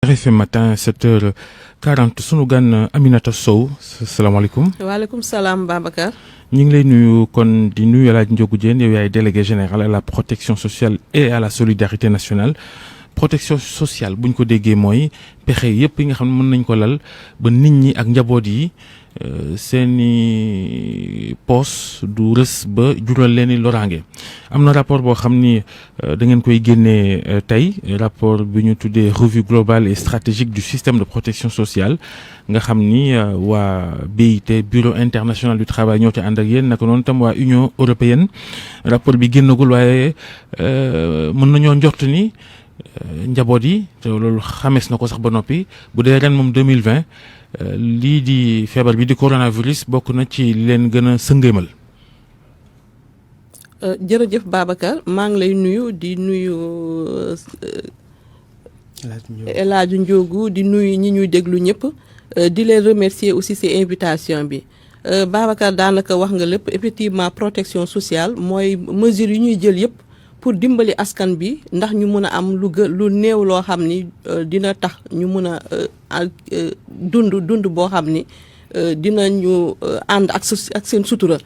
RFM matin 7h40 sunu gan Aminata Sow salaamaaleykum. waaleykum salaam Babacar. ñu ngi lay nuyu kon di nuyu El Hadj Ndiogou Diène yow yaay délégué général à la protection sociale et à la solidarité nationale. protection sociale buñ ko déggee mooy pexe yëpp yi nga xam ne mën nañ ko lal ba nit ñi ak njaboot yi seeni poos du rës ba jural leen i loraange. am na rapport boo xam ni da ngeen koy génnee tey rapport bi ñu tuddee revue globale et stratégique du système de protection sociale nga xam ni waa BIT bureau international du travail ñoo ci ànd ak yéen naka noonu tam waa Union européenne rapport bi génnagul waaye mën nañoo njort ni njaboot yi te loolu xamees na ko sax ba noppi bu dee ren moom 2020 lii di feebar bi di coronavirus bokk na ci leen gën a sëngéemal. jërëjëf Babacar maa ngi lay nuyu di nuyu El Hadj Ndiogou di nuyu ñi ñuy déglu ñëpp di leen remercier aussi ci invitation bi Babacar daanaka wax nga lépp effectivement protection sociale mooy mesure yu ñuy jël yëpp pour dimbali askan bi ndax ñu mën a am lu néew loo xam ni dina tax ñu mën a dund boo xam ni dinañu ànd ak seen sutura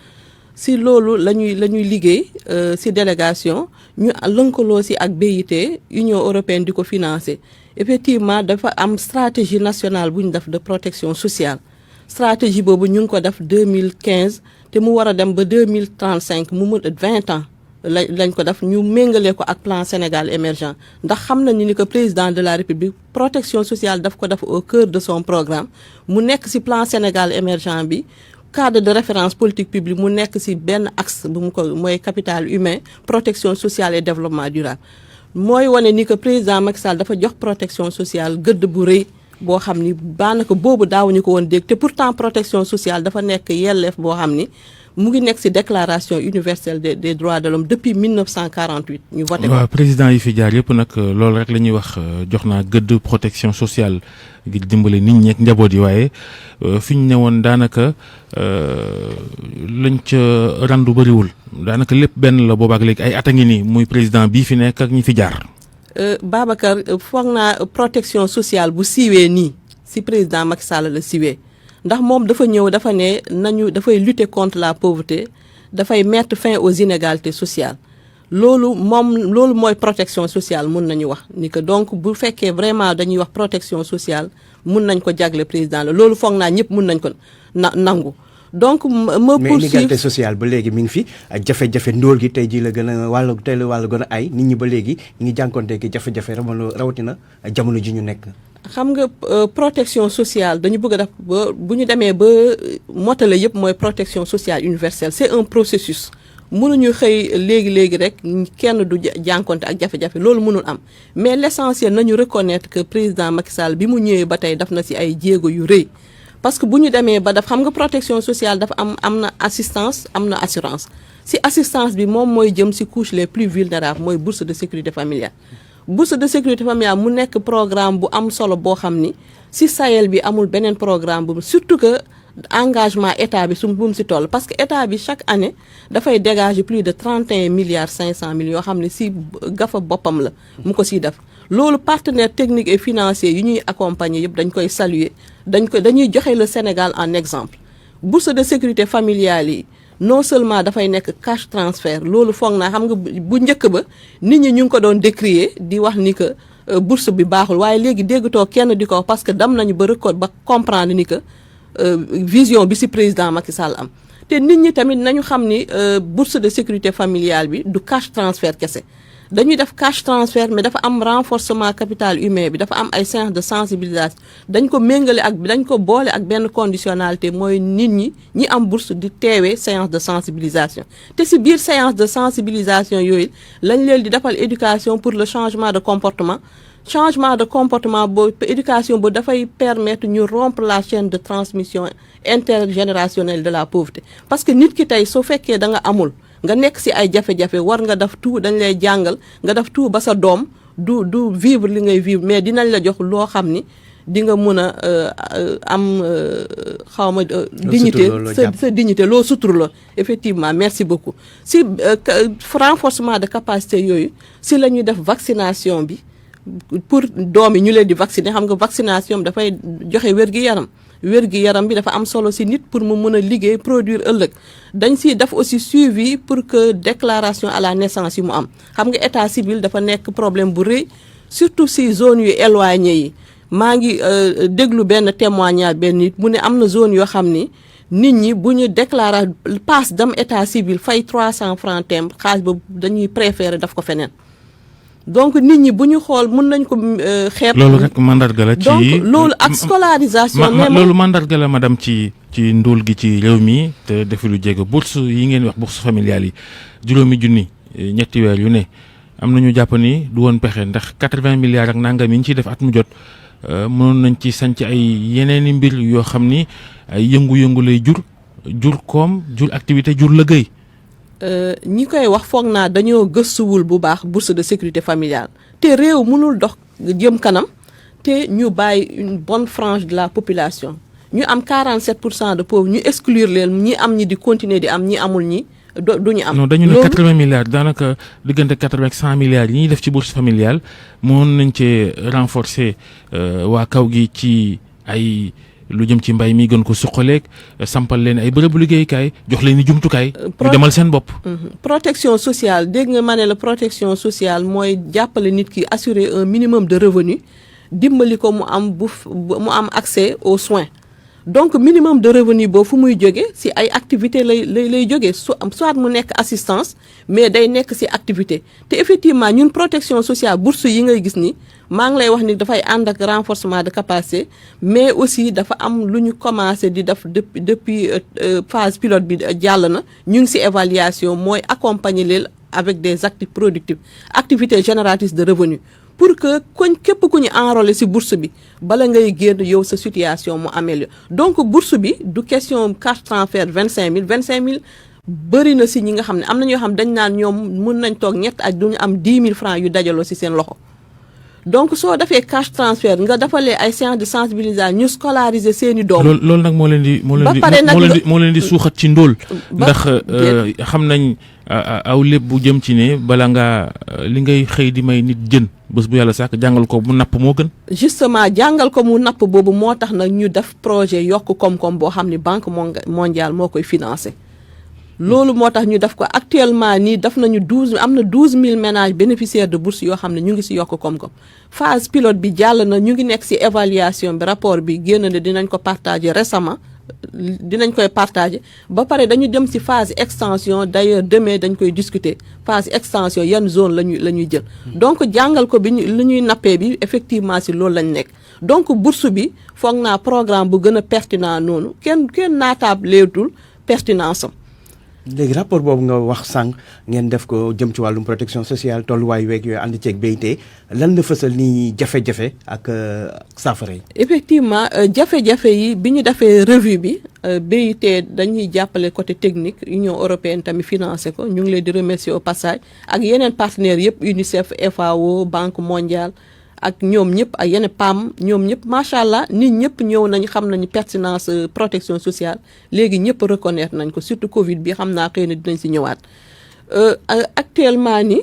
si loolu la ñuy liggéey si délégation ñu lënkaloo si ak BIT Union européenne di ko financer effectivement dafa am stratégie nationale bu ñu def de protection sociale stratégie boobu ñu ngi ko def 2015 te mu war a dem ba 2035 mu mën 20 ans lañ ko def ñu méngale ko ak plan Sénégal émergent ndax xam nañu ni que président de la République protection sociale daf ko def au cœur de son programme mu nekk ci plan Sénégal émergent bi cadre de référence politique publique mu nekk ci benn axe bu mu ko mooy capital humain protection sociale et développement durable mooy wane ni que président Macky Sall dafa jox protection sociale gëdd bu rëy boo xam ni daanaka boobu daawuñu ko woon dégg te pourtant protection sociale dafa nekk yelleef boo xam ni mu ngi nekk ci déclaration universelle des droits de l'homme depuis 1948 ñu voté ko. waaw président yi fi jaar yëpp nag loolu rek la ñuy wax jox naa gëdd protection sociale ngir dimbale nit ñi ak njaboot yi waaye fi ñu ne woon daanaka lañ ca randu bëriwul daanaka lépp benn la boobaak léegi ay at a ngi nii muy président bii fi nekk ak ñi fi jaar. Babacar foog naa protection sociale bu siiwee nii ci président Macky Sall la siiwee. ndax moom dafa ñëw dafa ne dafay lutter contre la pauvreté dafay mettre fin aux inégalités sociales loolu mooy protection sociale mun nañu wax ni que donc bu fekkee vraiment dañuy wax protection sociale mun nañ ko jagle président la loolu foog naa ñëpp mun nañ ko nangu donc mais inégalité sociale ba léegi mi ngi fi ak jafe-jafe ndóol gi tey jii la gën a wàllu gën a ay nit ñi ba léegi ñu ngi jànkonte ki jafe-jafe rawatina jamono ji ñu nekk. xam nga protection sociale dañu bëgg a def ba bu ñu demee ba motale yëpp mooy protection sociale universelle c'est un processus mënuñu xëy léegi rek kenn du jànkonte ak jafe-jafe loolu mënul am mais l'essentiel nañu reconnaître que président Macky Sall bi mu ñëwee ba tey daf na ci ay jéego yu rëy parce que bu ñu demee ba daf xam nga protection sociale dafa am na assistance am na assurance ci assistance bi moom mooy jëm ci couches les plus vulnérables mooy bourse de sécurité familiale bourse de sécurité familiale mu nekk programme bu am solo boo xam ni ci Sahel bi amul beneen programme bu surtout que engagement état bi bu mu ci toll parce que état bi chaque année dafay dégager plus de 31 milliards 500 millions yoo xam ne ci gafa boppam la mu ko ciy def loolu partenaires techniques et financiers yu ñuy accompagner yëpp dañ koy saluer dañuy joxe le Sénégal en exemple bourse de sécurité familiale yi non seulement dafay nekk cash transfert loolu foog naa xam nga bu njëkk ba nit ñi ñu ngi ko doon décrier di wax ni que bourse bi baaxul waaye léegi déggatoo kenn di ko wax parce que dem nañu ba record ba comprendre ni que vision bi ci président Macky Sall am te nit ñi tamit nañu xam ni bourse de sécurité familiale bi du cash transfert kese dañuy def cash transfert mais dafa am renforcement capital humain bi dafa am ay séances de sensibilisation dañ ko méngale dañ ko boole ak benn conditionnalité mooy nit ñi am bourse di teewee séance de sensibilisation te ci biir séance de sensibilisation yooyu lañ leen di defal éducation pour le changement de comportement boobu éducation boobu dafay permettre ñu rompre la chaîne de transmission intergénérationnelle de la pauvreté parce que nit ki tey soo fekkee da nga amul nga nekk ci ay jafe-jafe war nga def tout dañ lay jàngal nga def tout ba sa doom du vivre li ngay vivre mais dinañ la jox loo xam ni di nga mën a am xawma dignité sa dignité loo sutur la effectivement merci beaucoup ci renforcement de capacité yooyu ci la ñuy def vaccination bi pour doom yi ñu leen di vacciner xam nga vaccination dafay joxe wér-gi-yaram bi dafa am solo ci nit pour mu mën a liggéey produire ëllëg dañ ci def aussi suivi pour que déclaration à la naissance yi mu am xam nga état civil dafa nekk problème bu rëy surtout ci zone yu éloigné yi maa ngi déglu benn témoignage benn nit mu ne am na zone yoo xam ni nit ñi bu ñu déclaré passe dem état civil fay 300 francs timbre xaalis ba dañuy préférer daf ko feneen donc nit ñi bu ñu xool mën nañ ko xeeb. loolu rek mandarga la ci donc loolu ak scolarisation. loolu mandarga la madame ci ndóol gi ci réew mi te defi lu jéego bourse yi ngeen wax bourse familiale yi juróomi junni ñetti weer yu ne am nañu jàpp ni du woon pexe ndax 80 milliards ak nangam yi ñu ciy def at mu jot mënoon nañ ci sanc ay yeneeni mbir yoo xam ni ay yëngu-yëngu lay jur koom jur activité jur liggéey. ñi koy wax foog naa dañoo gëstuwul bu baax bourse de sécurité familiale te réew mënul dox jëm kanam te ñu bàyyi une bonne frange de la population ñu am 47% de pauvres ñu exclure leen ñi am ñi di continuer di am ñi amul ñi duñu am. non dañu ne 80 milliards daanaka diggante 80 ak 100 milliards yi ñuy def ci bourse familiale mën nañ cee renforcer waa kaw gi ci ay. lu jëm ci mbay mi gën ko suqaleeg sampal leen ay bërëbu liggéeykaay jox leen i jumtukaay. ñu demal seen bopp. protection sociale dégg nga ma ne la protection sociale mooy jàppale nit ki assurer un minimum de revenu dimbali ko mu am accès aux soins donc minimum de revenu boobu fu muy jóge ci ay activité lay jóge soit mu nekk assistance mais day nekk ci activité te effectivement ñun protection sociale bourse yi ngay gis ni maa ngi lay wax ni dafay ànd ak renforcement de capacité mais aussi dafa am lu ñu commencé di def depuis phase pilote bi jàll na ñu ngi ci évaluation mooy accompagner leen avec des actifs productifs activités génératrices de revenus pour que képp ku ñu enrôler ci bourse bi bala ngay génn yow sa situation mu améliore donc bourse bi du question cash transfert 25000 bëri na ci ñi nga xam ne am na ñoo xam dañ naan ñoom mën nañ toog ñett ak duñu am 10 000 francs yu dajaloo ci seen loxo donc soo defee cash transfert nga defalee ay séances de sensibilisation ñu scolariser seeni doom. loolu nag moo leen di suuxat ci ndóol. ndax xam nañ aw lépp bu jëm ci ne bala ngaa li ngay xëy di may nit jën bés bu yàlla sàkk jàngal ko mu napp moo gën. justement jàngal ko mu napp boobu moo tax nag ñu def projet yokk koom-koom boo xam ni banque mondiale moo koy financé. loolu moo tax ñu def ko actuellement nii def nañu 12000 ménages bénéficiaires de bourse yoo xam ne ñu ngi ci yokk koom-koom phase pilote bi jàll na ñu ngi nekk ci évaluation bi rapport bi génn na dinañ ko partager récemment dinañ koy partager ba pare dañu dem ci phase extension d'ailleurs demain dañ koy discuter phase extension yan zone la ñuy jël donc jàngal ko bi li ñuy nappee bi effectivement ci loolu lañ nekk donc bourse bi foog naa programme bu gën a pertinent noonu kenn naataab leetul pertinence am. léegi rapport boobu nga wax sànq ngeen def ko jëm ci wàllum protection sociale tolluwaay weeg yooyu ànd ceeg BIT lan la fësal ni jafe-jafe ak saafara yi. effectivement jafe-jafe yi bi ñu defee revue bi BIT dañuy jàppale côté technique Union européenne tamit financé ko ñu ngi leen di remercier au passage ak yeneen partenaires yëpp UNICEF FAO Banque mondiale ak ñoom ñëpp ak yeneen PAM ñoom ñëpp macha allah nit ñëpp ñëw nañu xam nañu pertinence protection sociale léegi ñëpp reconnaître nañ ko surtout Covid bi xam naa xëy na dinañ ci ñëwaat actuellement ni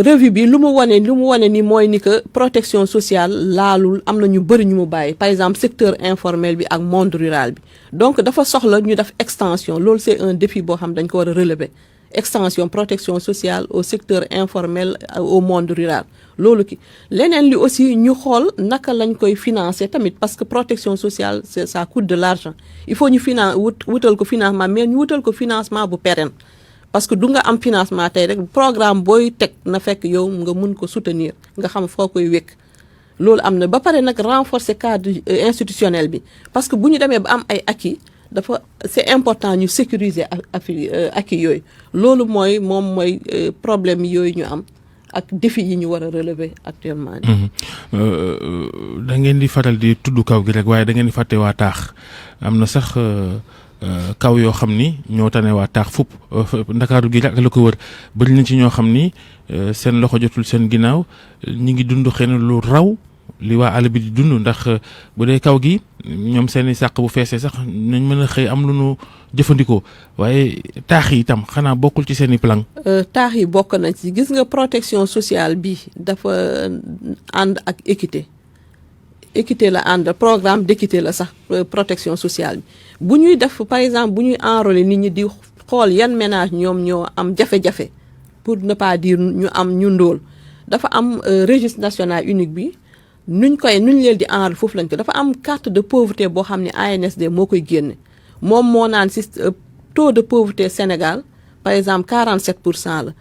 revue bi lu mu wane ni mooy ni que protection sociale laalul am na ñu bëri ñu mu bàyyi par exemple secteur informel bi ak monde rural bi donc dafa soxla ñu def extension loolu c'est un défi boo xam dañ ko war a relever. extension protection sociale au secteur informel au monde rural loolu ki leneen li aussi ñu xool naka lañ koy financer tamit parce que protection sociale ça coûte de l'argent il faut ñu wutal ko financement mais ñu wutal ko financement bu pérenne parce que du nga am financement tey rek programme booy teg na fekk yow nga mun ko soutenir nga xam foo koy wékk loolu am na ba pare nag renforcer cadre institutionnel bi parce que bu ñu demee ba am ay acquis c'est important ñu sécuriser acquis yooyu loolu moom mooy problème yooyu ñu am ak défi yi ñu war a relever actuellement. da ngeen di faral di tudd kaw gi rek waaye da ngeen di fàtte waa taax am na sax kaw yoo xam ni ñoo tane waa taax fupp ndakaaru gi ak la ko wër bëri na ci ñoo xam ni seen loxo jotul seen ginnaaw ñi ngi dund xëy na lu raw li waa àll bi di dund ndax bu dee kaw gi ñoom seen i sàq bu feesee sax nañ mën a xëy am lu nu jëfandikoo waaye taax yi itam xanaa bokkul ci seen i plan. taax yi bokk nañ ci gis nga protection sociale bi dafa ànd ak équité la ànd programme d'équité la sax protection sociale bi bu ñuy def par exemple bu ñuy enrôler nit ñi di xool yan ménage ñoom ñoo am jafe-jafe pour ne pas dire ñu am ñu ndóol dafa am registre national unique bi nuñ leen di enrôler foofu lañ ko dafa am carte de pauvreté boo xam ne ANSD moo koy génne moom moo naan si taux de pauvreté Sénégal par exemple 47% la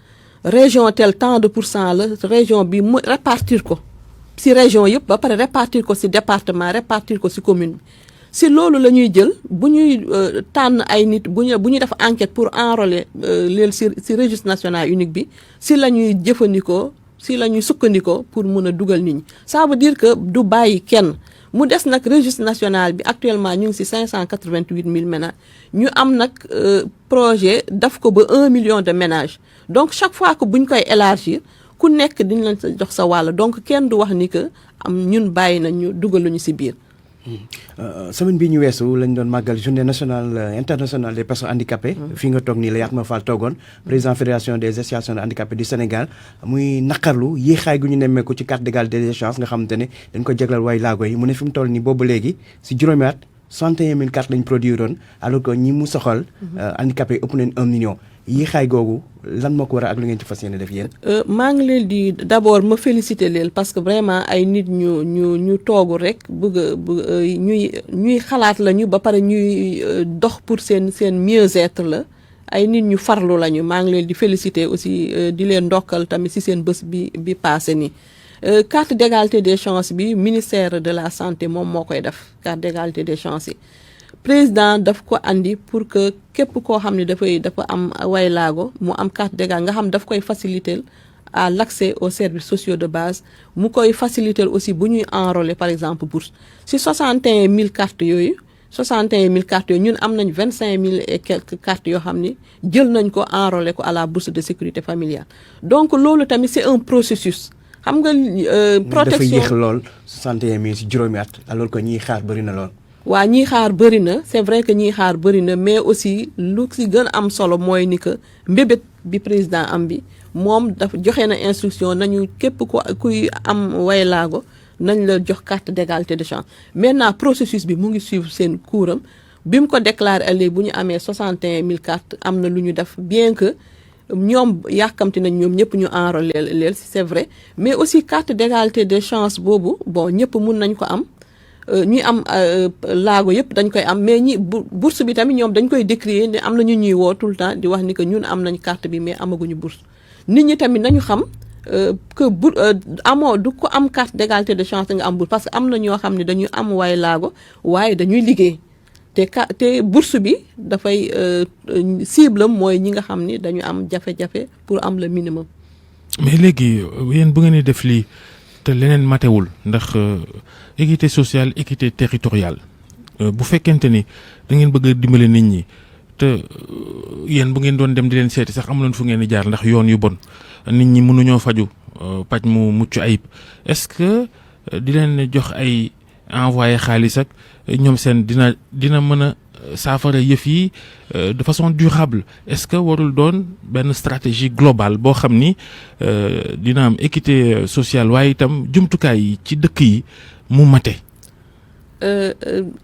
région tel tant de % la région bi mu répartir ko si région yëpp ba pare répartir ko si département répartir ko si commune bi si loolu la ñuy jël bu ñuy tànn ay nit bu ñuy def enquête pour enrôler leen si registre national unique bi si la ñuy jëfandikoo si la ñuy sukkandikoo pour mun a dugal nit ñi ça veut dire que du bàyyi kenn mu des nag registre national bi actuellement ñu ngi si 588 000 ménages ñu am nag projet daf ko ba 1 million de ménages donc chaque fois que buñ koy élargir ku nekk diñ leen sa jox sa wàll donc kenn du wax ni que am ñun bàyyi nañ ñu dugaluñu si biir. semaine bii ñu weesu lañ doon màggal journée nationale internationale des personnes handicapées. fii nga toog nii la Yatma Fall toogoon président fédération des associations de handicapés du Sénégal muy naqarlu yéexaay gu ñu nemmeeku ci carte d'égalité des chances nga xamante ne dañ ko jaglal way laago yi mu ne fi mu toll nii boobu léegi si juróomi at 61 000 cartes lañ produire woon alors que ñi mu soxal. handicapés yi ëpp nañ 1 million. yéexaay googu lan moo ko war a ak lu ngeen ci fas yéene def yéen. maa ngi leen di d'abord ma féliciter leen parce que vraiment ay nit ñu toogu rek ñuy xalaat lañu ba pare ñuy dox pour seen mieux-être la ay nit ñu farlu lañu maa ngi leen di féliciter aussi di leen ndokkal tamit ci seen bés bi passé nii. carte d'égalité des chances bi ministère de la santé moom moo koy def carte d'égalité des chances yi. président daf ko andi pour que képp koo xam ne dafa am waylaago mu am carte d'égalité nga xam daf koy faciliter à l'accès aux services sociaux de base mu koy faciliter aussi bu ñuy enrôler par exemple bourse si 61 000 cartes yooyu ñun am nañ 25 000 et quelques cartes yoo xam ni jël nañ ko enrôler ko à la bourse de sécurité familiale donc loolu tamit c'est un processus xam nga protection dafa yéex lool 61 000 si juróomi at alors que ñiy xaar bëri na lool. waa ñiy xaar bëri na c'est vrai que ñiy xaar bëri na mais aussi lu ci gën a am solo mooy ni que mbébét bi président am bi moom dafa joxe na instruction nañu képp kuy am waylaago nañ la jox carte d'égalité de chance maintenant processus bi mu ngi suivre seen couram bi mu ko déclaré léegi bu ñu amee 61 000 cartes am na lu ñu def bien que ñoom yàkkamti nañ ñoom ñëpp ñu enrôler leen c'est vrai mais aussi carte d'égalité de chance boobu bon ñëpp mun nañ ko am. ñuy am laago yëpp dañ koy am mais ñi bourse bi tamit ñoom dañ koy décrier ne am na ñu ñuy woo tout le temps di wax ni que ñun am nañ carte bi mais amaguñu bourse nit ñi tamit nañu xam que amoo du ko am carte d'égalité de chance nga am bourse parce que am na ñoo xam ne dañuy am waay laago waaye dañuy liggéey te bourse bi dafay cible am mooy ñi nga xam ni dañu am jafe-jafe pour am le minimum. mais léegi yéen bu ngeen di def lii te leneen matewul ndax équité sociale équité territoriale bu fekkente ni da ngeen bëgg a dimbale nit ñi te yéen bu ngeen doon dem di leen seeti sax amuloon fu ngeen di jaar ndax yoon yu bon nit ñi mënuñoo faju paj mu mucc ayib est-ce que di leen jox ay envoyé xaalis ak ñoom seen dina mën a saafara yëf yi de façon durable est-ce que warul doon benn stratégie globale boo xam ni dina am équité sociale waaye itam jumtukaay yi ci dëkk yi mu mate.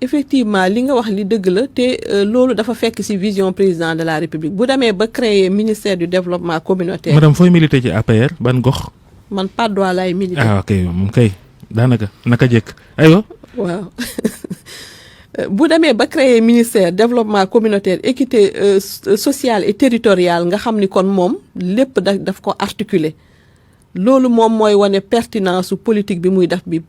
Effectivement li nga wax li dëgg la te loolu dafa fekk ci vision président de la République bu demee ba créer ministère du développement communautaire. madame fooy militer ci APR ban gox. man Patte d'Oie laay militer. ok moom kay daanaka naka jekk aywa. waaw. bu demee ba créer ministère développement communautaire équité sociale et territoriale nga xam ni kon moom lépp daf ko articuler loolu moom mooy wane pertinence su politique bi muy def bi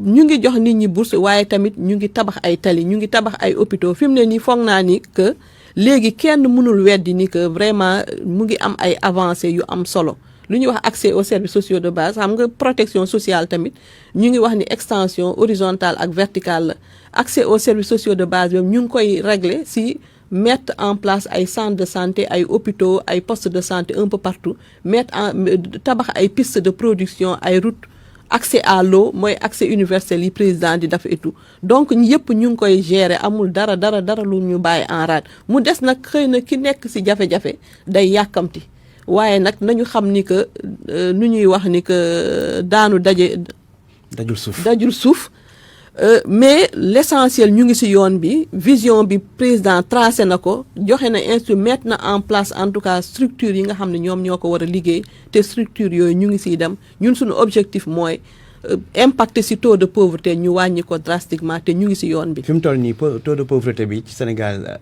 ñu ngi jox nit ñi bourse waaye tamit ñu ngi tabax ay tali ñu ngi tabax ay hôpitaux fi mu ne nii foog naa ni que léegi kenn mënul weddi ni que vraiment mu ngi am ay avancées yu am solo lu ñuy wax accès aux services sociaux de base xam nga protection sociale tamit ñu ngi wax ni extension horizontale ak verticale la accès aux services sociaux de base yooyu ñu ngi koy régler si mettre en place ay centres de santé ay hôpitaux ay postes de santé un peu partout mettre en tabax ay pistes de production ay routes accès à l'eau mooy accès universel yi président di def et tout donc yëpp ñu ngi koy gérer amul dara lu ñu bàyyi en rade mu des nag xëy na ki nekk ci jafe-jafe day yàkkamti waaye nag nañu xam ni que nu ñuy wax ni que daanu dajul suuf mais l'essentiel ñu ngi ci yoon bi vision bi président tracé na ko joxe na mettre na en place en tout cas structure yi nga xam ne ñoom ñoo ko war a liggéey te structure yooyu ñu ngi ciy dem ñun suñu objectif mooy impacté ci taux de pauvreté ñu wàññi ko drastiquement te ñu ngi ci yoon bi. fi mu toll nii taux de pauvreté bi ci Sénégal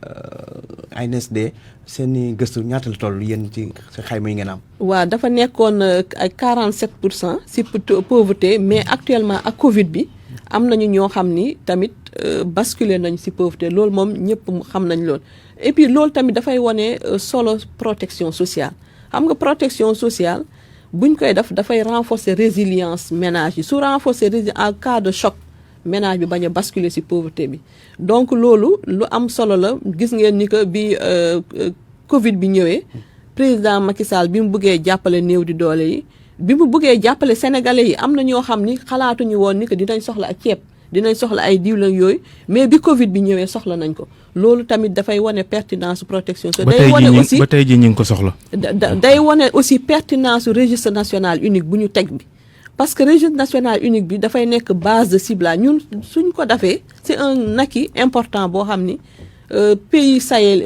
ANSD seeni gëstu ñaata la toll yéen ci xayma yi ngeen am. waaw dafa nekkoon ay 47% ci pauvreté mais actuellement ak Covid bi. am nañu ñoo xam ni tamit basculer nañ ci pauvreté loolu moom ñëpp xam nañ loolu et puis loolu tamit dafay wane solo protection sociale xam nga protection sociale buñ koy def dafay renforcer résilience ménage yi su renforcer en cas de choc ménage bi bañ a basculer ci pauvreté bi donc loolu lu am solo la gis ngeen ni que bi Covid bi ñëwee président Macky Sall bi mu bëggee jàppale néew di doole yi bi mu bëggee jàppale sénégalais yi am na ñoo xam ni xalaatuñu woon ni que dinañ soxla ak ceeb dinañ soxla ay diwlin yooyu mais bi Covid bi ñëwee soxla nañ ko loolu tamit dafay wane pertinence protection sociale. day wane aussi ba tey jii ñu ngi ko soxla. day wane aussi pertinence registre national unique bu ñu teg bi parce que registre national unique bi dafay nekk base de ciblage ñun suñ ko defee c'est un acquis important boo xam ni. pays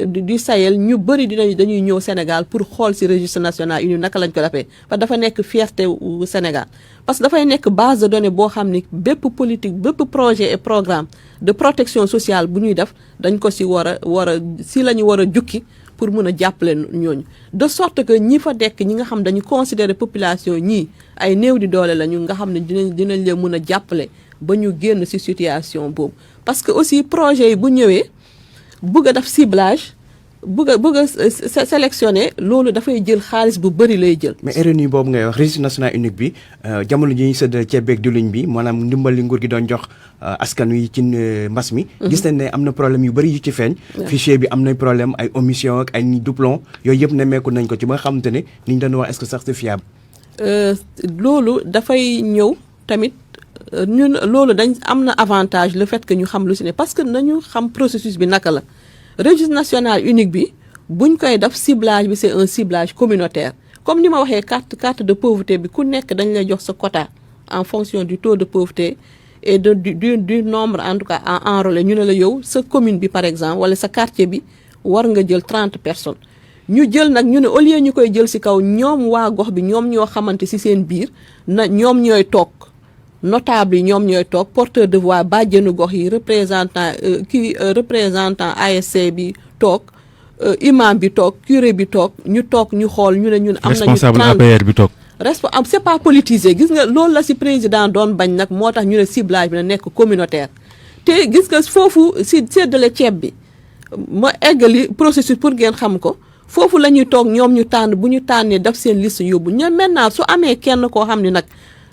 du Sahel ñu bëri dañuy ñëw Sénégal pour xool ci registre national unique naka lañ ko defee parce que dafa nekk fierté wu Sénégal parce que dafay nekk base de données boo xam ni bépp politique bépp projet et programme de protection sociale bu ñuy def dañ ko ci war a ci la ñu war a jukki pour mun a jàppale ñooñu de sorte que ñi fa dekk ñi nga xam dañu considérer population ñii ay néew di doole lañu nga xam ne dinañ leen mun a jàppale ba ñu génn ci situation boobu parce que aussi projet yi bu ñëwee bëgg a def ciblage bëgg a sélectionner loolu dafay jël xaalis bu bëri lay jël. mais RNU boobu ngay wax registre national unique bi jamono ji ñuy séddale ceeb beeg diwlin bi maanaam ndimbal li nguur gi doon jox askan wi ci mbas mi. gis nañ ne am na problème yu bëri yu ci feeñ. fichier bi am na problème ay omission ak ay doublon yooyu yëpp nemmeeku nañ ko ci ba nga xamante ne li ñu doon wax est-ce que sax c'est fiable. loolu dafay ñëw tamit. ñun loolu dañ am na avantage le fait que ñu xam lu ci ne parce que nañu xam processus bi naka la registre national unique bi buñ koy def ciblage bi c'est un ciblage communautaire comme ni ma waxee carte de pauvreté bi ku nekk dañ lay jox sa quota en fonction du taux de pauvreté et du nombre en tout cas à enrôler ñu ne la yow sa commune bi par exemple wala sa quartier bi war nga jël 30 personnes ñu jël nag ñu ne au lieu ñu koy jël ci kaw ñoom waa gox bi ñoom ñoo xamante ci seen biir na ñoom ñooy toog notable yi ñoom ñooy toog porteur de voix bàjjenu gox yi représentant ASC bi toog imam bi toog curé bi toog ñu xool ñu ne ñun am nañu responsable APR bi toog c'est pas politisé gis nga loolu la ci président doon bañ nag moo tax ñu ne ciblage bi na nekk communautaire te gis nga foofu ci séddale ceeb bi ma eggali processus pour ngeen xam ko foofu la ñuy toog ñoom ñu tànn bu ñu tànnee def seen liste yóbbu ñoom maintenant su amee kenn koo xam ne nag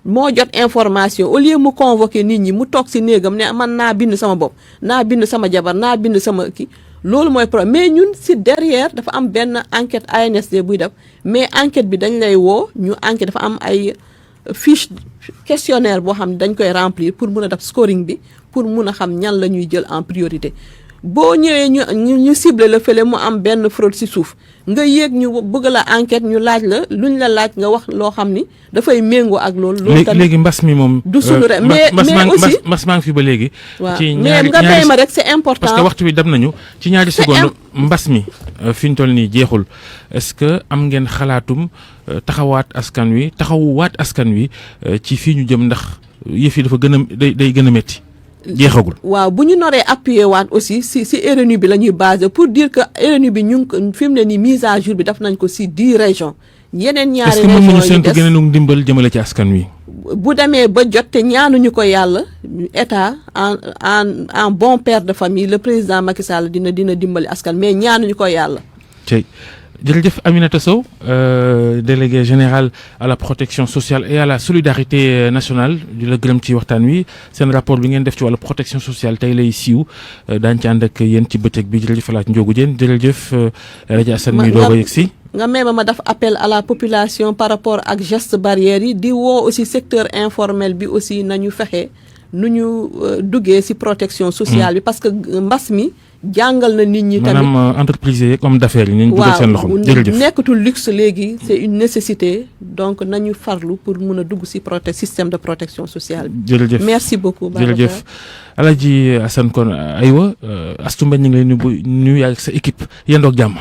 moo jot information au lieu mu convoquer nit ñi mu toog ci néegam ne man naa bind sama bopp naa bind sama jabar naa bind sama kii loolu mooy problème mais ñun ci derrière dafa am benn enquête ANSD buy def mais enquête bi dañ lay woo ñu enquête dafa am ay fiche questionnaire boo xam ne dañ koy remplir pour mun a def scoring bi pour mun a xam ñan la ñuy jël en priorité boo ñëwee ñu ciblé la fële mu am benn fraude ci suuf nga yéeg ñu bëgg la enquête ñu laaj la luñ la laaj nga wax loo xam ni dafay méngoo ak loolu. loolu tamit léegi mbas mi moom. du sunu rek mais aussi mbas maa ngi fi ba léegi. waaw ci mais nga bay ma rek c'est important. parce que waxtu bi dem nañu ci ñaari seconde mbas mi fi ñu toll nii jeexul est-ce que am ngeen xalaatum taxawaat askan wi taxawuwaat askan wi ci fii ñu jëm ndax yëf yi dafa gën a day gën a métti. jeexagul waaw bu ñu noree appuyer waat aussi ci RNU bi la ñuy basé pour dire que RNU bi ñu ngi fi mu ne nii mise à jour bi def nañ ko ci 10 régions. yeneen ñaari régions yi des est-ce que mën nañu séntu geneen ndimbal jëmale ci askan wi. bu demee ba jot te ñaanuñu ko yàlla état en bon père de famille le président Macky Sall dina dimbali askan mais ñaanuñu ko yàlla. tey jërëjëf Aminata Sow délégué général à la protection sociale et à la solidarité nationale di la gërëm ci waxtaan wi seen rapport bi ngeen def ci wàllu protection sociale tey lay siiw daañu ci ànd ak yéen ci bëccëg bi jërëjëf Fatou Ndiogou Diène jërëjëf rajo Assane mi doog a yegg si nga même ma def appel à la population par rapport ak gestes barrières yi di woo aussi secteur informel bi aussi nañu fexe nu ñu duggee ci protection sociale bi parce que mbas mi jàngal na nit ñi tamit maanaam entreprise yi comme d'affaires yi ñu dugal seen loxo. jërëjëf nekkatul luxe léegi c'est une nécessité donc nañu farlu pour mun a dugg ci système de protection sociale bi. jërëjëf merci beaucoup. jërëjëf Alaaji Assane Kon aywa Astou Mbène ñu ngi lay nuyu ak sa équipe yéen doog jàmm.